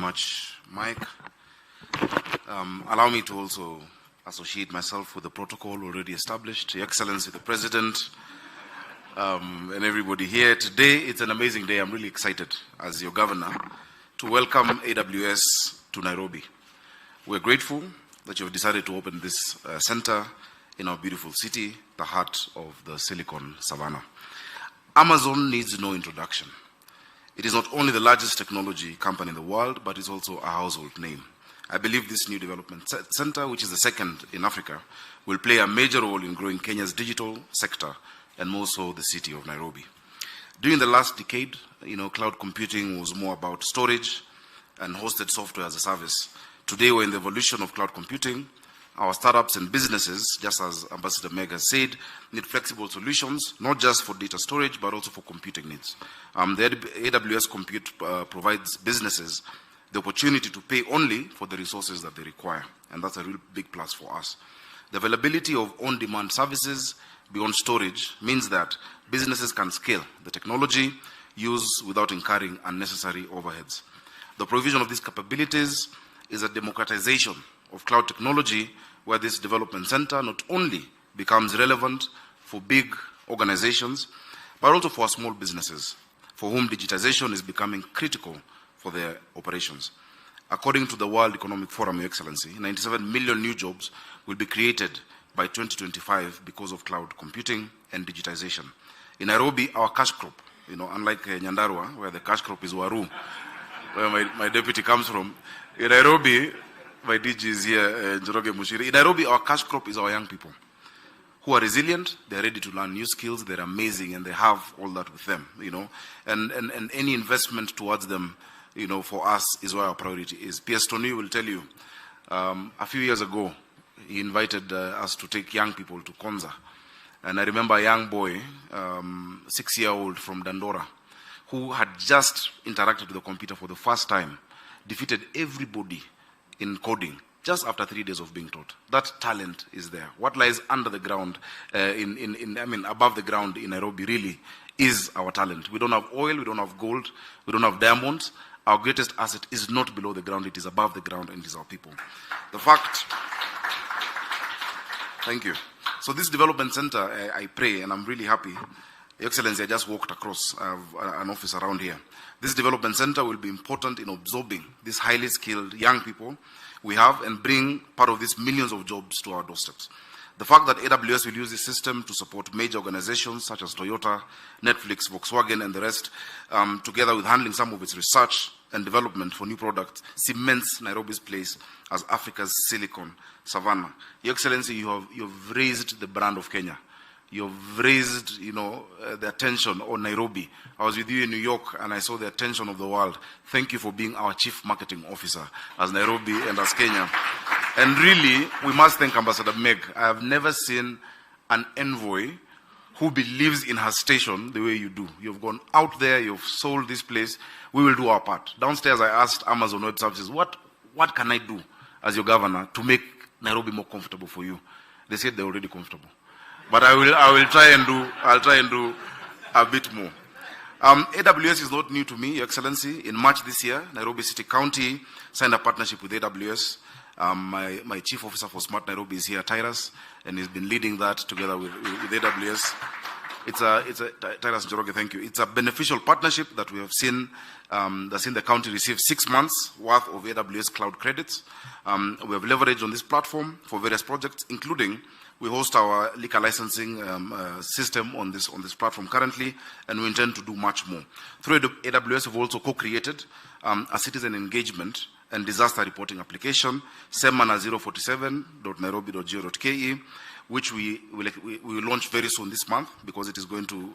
much, Mike. Allow me to also associate myself with the protocol already established. Your Excellency, the President, and everybody here. Today, it's an amazing day. I'm really excited as your governor to welcome AWS to Nairobi. We're grateful that you've decided to open this center in our beautiful city, the heart of the Silicon Savannah. Amazon needs no introduction. It is not only the largest technology company in the world, but it's also a household name. I believe this new development center, which is the second in Africa, will play a major role in growing Kenya's digital sector and more so the city of Nairobi. During the last decade, cloud computing was more about storage and hosted software as a service. Today, we're in the evolution of cloud computing. Our startups and businesses, just as Ambassador Meg has said, need flexible solutions, not just for data storage, but also for computing needs. The AWS Compute provides businesses the opportunity to pay only for the resources that they require, and that's a real big plus for us. The availability of on-demand services beyond storage means that businesses can scale the technology used without incurring unnecessary overheads. The provision of these capabilities is a democratization of cloud technology, where this development center not only becomes relevant for big organizations, but also for small businesses, for whom digitization is becoming critical for their operations. According to the World Economic Forum, Your Excellency, 97 million new jobs will be created by 2025 because of cloud computing and digitization. In Nairobi, our cash crop, unlike Nyandarua, where the cash crop is Waru, where my deputy comes from, in Nairobi, my DG is here, Njoroge Mushiri. In Nairobi, our cash crop is our young people who are resilient, they're ready to learn new skills, they're amazing, and they have all that with them, And any investment towards them, for us is where our priority is. PS Tony will tell you, a few years ago, he invited us to take young people to Konza. And I remember a young boy, 6-year-old from Dandora, who had just interacted with the computer for the first time, defeated everybody in coding just after 3 days of being taught. That talent is there. What lies under the ground, above the ground in Nairobi really is our talent. We don't have oil, we don't have gold, we don't have diamonds. Our greatest asset is not below the ground, it is above the ground, and it is our people. Thank you. So this development center, I pray, and I'm really happy. Your Excellency, I just walked across an office around here. This development center will be important in absorbing these highly skilled young people we have and bring part of these millions of jobs to our doorsteps. The fact that AWS will use this system to support major organizations such as Toyota, Netflix, Volkswagen, and the rest, together with handling some of its research and development for new products, cements Nairobi's place as Africa's Silicon Savannah. Your Excellency, you've raised the brand of Kenya. You've raised, the attention on Nairobi. I was with you in New York, and I saw the attention of the world. Thank you for being our Chief Marketing Officer as Nairobi and as Kenya. And really, we must thank Ambassador Meg. I have never seen an envoy who believes in her station the way you do. You've gone out there, you've sold this place. We will do our part. Downstairs, I asked Amazon Web Services, what can I do as your governor to make Nairobi more comfortable for you? They said they're already comfortable. But I'll try and do a bit more. AWS is not new to me, Your Excellency. In March this year, Nairobi City County signed a partnership with AWS. My chief officer for Smart Nairobi is here, Tyrus, and he's been leading that together with AWS. Tyrus Njoroge, thank you. It's a beneficial partnership that we have seen. That's seen the county receive 6 months worth of AWS cloud credits. We have leveraged on this platform for various projects, including we host our liquor licensing system on this platform currently, and we intend to do much more. Through AWS, we've also co-created a citizen engagement and disaster reporting application, Semana 047.nairobi.go.ke, which we will launch very soon this month, because it is going to,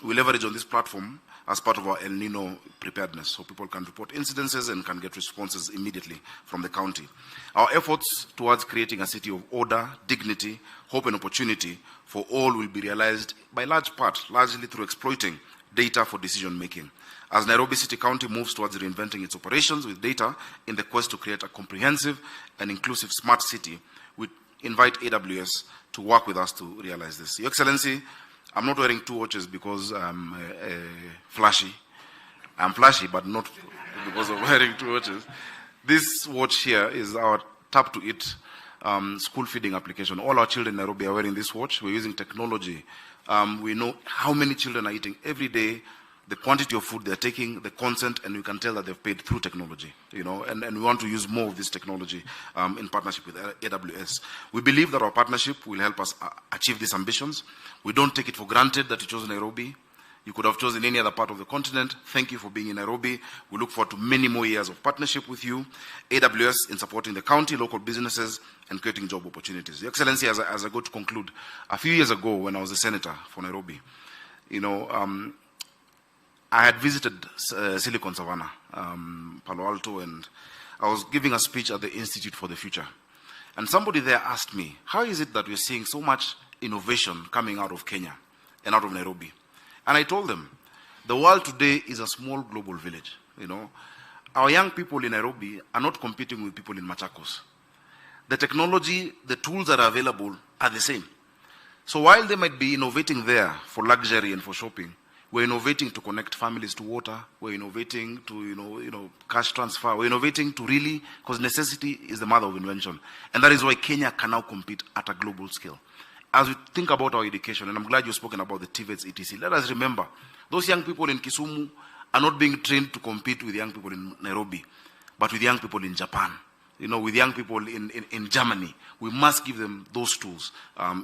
we leverage on this platform as part of our El Nino preparedness, so people can report incidences and can get responses immediately from the county. Our efforts towards creating a city of order, dignity, hope, and opportunity for all will be realized by largely through exploiting data for decision making. As Nairobi City County moves towards reinventing its operations with data in the quest to create a comprehensive and inclusive smart city, we invite AWS to work with us to realize this. Your Excellency, I'm not wearing 2 watches because I'm flashy. I'm flashy, but not because of wearing 2 watches. This watch here is our Tap to Eat school feeding application. All our children in Nairobi are wearing this watch. We're using technology. We know how many children are eating every day, the quantity of food they're taking, the content, and we can tell that they've paid through technology, and we want to use more of this technology in partnership with AWS. We believe that our partnership will help us achieve these ambitions. We don't take it for granted that you chose Nairobi. You could have chosen any other part of the continent. Thank you for being in Nairobi. We look forward to many more years of partnership with you, AWS, in supporting the county, local businesses, and creating job opportunities. Your Excellency, as I go to conclude, a few years ago when I was a senator for Nairobi, I had visited Silicon Savannah, Palo Alto, and I was giving a speech at the Institute for the Future. And somebody there asked me, how is it that we're seeing so much innovation coming out of Kenya and out of Nairobi? And I told them, the world today is a small global village. Our young people in Nairobi are not competing with people in Machakos. The technology, the tools that are available are the same. So while they might be innovating there for luxury and for shopping, we're innovating to connect families to water. We're innovating to, cash transfer. We're innovating to really, because necessity is the mother of invention. And that is why Kenya can now compete at a global scale. As we think about our education, and I'm glad you've spoken about the TVETs, etc., let us remember, those young people in Kisumu are not being trained to compete with young people in Nairobi, but with young people in Japan, with young people in Germany. We must give them those tools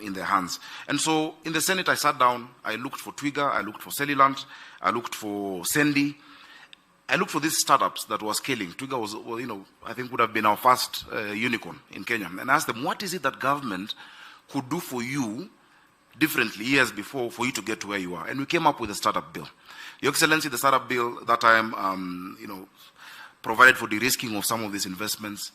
in their hands. And so in the Senate, I sat down, I looked for Twiga, I looked for Cellulant, I looked for Sendi, I looked for these startups that were scaling. Twiga was, I think would have been our first unicorn in Kenya. And I asked them, what is it that government could do for you differently years before for you to get to where you are? And we came up with a startup bill. Your Excellency, the startup bill that time, provided for de-risking of some of these investments.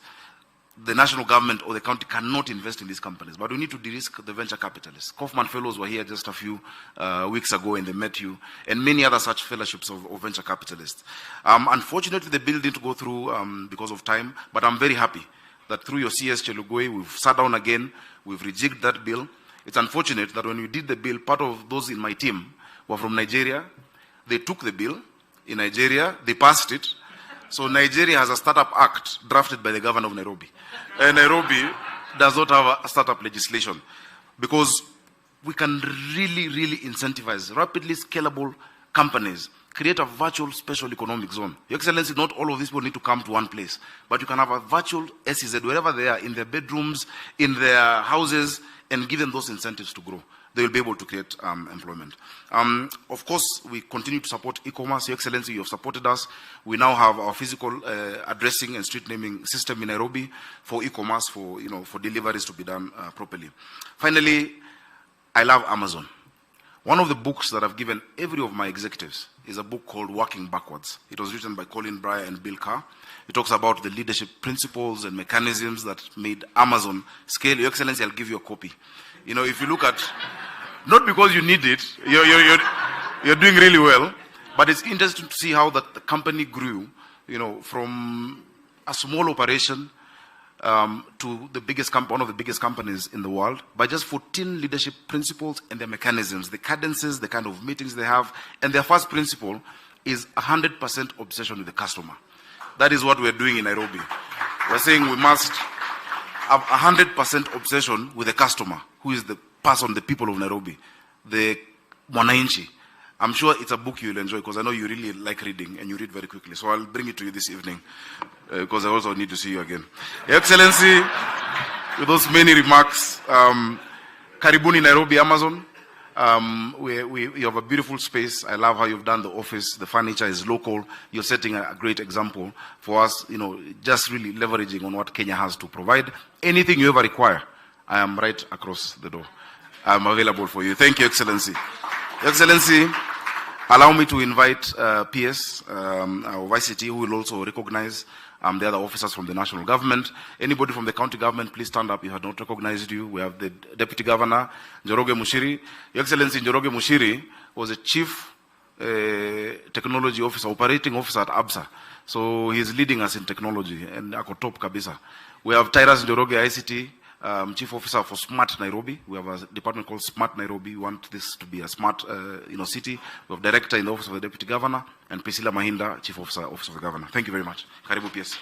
The national government or the county cannot invest in these companies, but we need to de-risk the venture capitalists. Kaufman Fellows were here just a few weeks ago and they met you, and many other such fellowships of venture capitalists. Unfortunately, the bill didn't go through because of time, but I'm very happy that through your CS Chelugoi, we've sat down again, we've rejigged that bill. It's unfortunate that when we did the bill, part of those in my team were from Nigeria. They took the bill in Nigeria, they passed it. So Nigeria has a startup act drafted by the governor of Nairobi. And Nairobi does not have a startup legislation because we can really, really incentivize rapidly scalable companies, create a virtual special economic zone. Your Excellency, not all of these people need to come to one place, but you can have a virtual SEZ wherever they are, in their bedrooms, in their houses, and give them those incentives to grow. They will be able to create employment. Of course, we continue to support e-commerce. Your Excellency, you have supported us. We now have our physical addressing and street naming system in Nairobi for e-commerce, for deliveries to be done properly. Finally, I love Amazon. One of the books that I've given every of my executives is a book called Working Backwards. It was written by Colin Breyer and Bill Carr. It talks about the leadership principles and mechanisms that made Amazon scale. Your Excellency, I'll give you a copy. If you look at, not because you need it, you're doing really well, but it's interesting to see how the company grew, from a small operation to the biggest one of the biggest companies in the world by just 14 leadership principles and their mechanisms, the cadences, the kind of meetings they have. And their first principle is 100% obsession with the customer. That is what we're doing in Nairobi. We're saying we must have 100% obsession with the customer, who is the person, the people of Nairobi, the Mwananchi. I'm sure it's a book you'll enjoy because I know you really like reading and you read very quickly. So I'll bring it to you this evening because I also need to see you again. Your Excellency, with those many remarks, Karibuni Nairobi, Amazon. You have a beautiful space. I love how you've done the office. The furniture is local. You're setting a great example for us, just really leveraging on what Kenya has to provide. Anything you ever require, I am right across the door. I'm available for you. Thank you, Excellency. Your Excellency, allow me to invite PS of ICT, who will also recognize the other officers from the national government. Anybody from the county government, please stand up. You have not recognized you. We have the Deputy Governor, Njoroge Mushiri. Your Excellency, Njoroge Mushiri was a Chief Technology Officer, Operating Officer at ABSA. So he's leading us in technology and ako top kabisa. We have Tyrus Njoroge, ICT, Chief Officer for Smart Nairobi. We have a department called Smart Nairobi. We want this to be a smart city. We have Director in the Office of the Deputy Governor, and Priscilla Mahinda, Chief Officer, Office of the Governor. Thank you very much. Karibu PS.